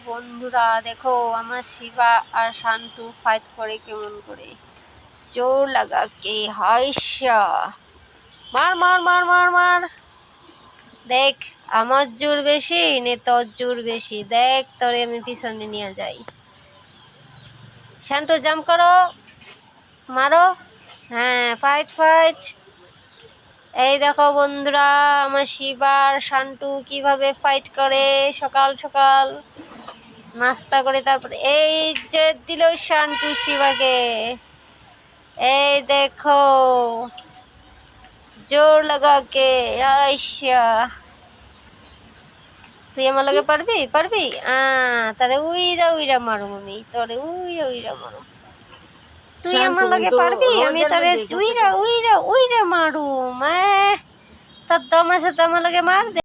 বন্ধুরা, দেখো আমার শিবা আর শান্তু ফাইট করে কেমন করে। জোর লাগা কে হাইশা, মার মার মার মার মার। দেখ আমার জোর বেশি নে তোর জোর বেশি, দেখ তোরে আমি পিছনে নিয়ে যাই। শান্তু জাম্প করো, মারো। হ্যাঁ, ফাইট ফাইট। এই দেখো বন্ধুরা, আমার শিবা আর শান্তু কিভাবে ফাইট করে। সকাল সকাল নাস্তা করে তারপরে এই যে দিল শান্তু শিবাকে। এই দেখো, জোর লাগা কে আইসা। তুই আমার লগে পারবি পারবি? তারে উইরা উইরা মারুম আমি, তোরে উইরা উইরা মারুম। তুই আমার লগে পারবি? আমি তোরে উইরা উইরা উইরা মারুম। তোর দম আছে তো আমার লগে মার।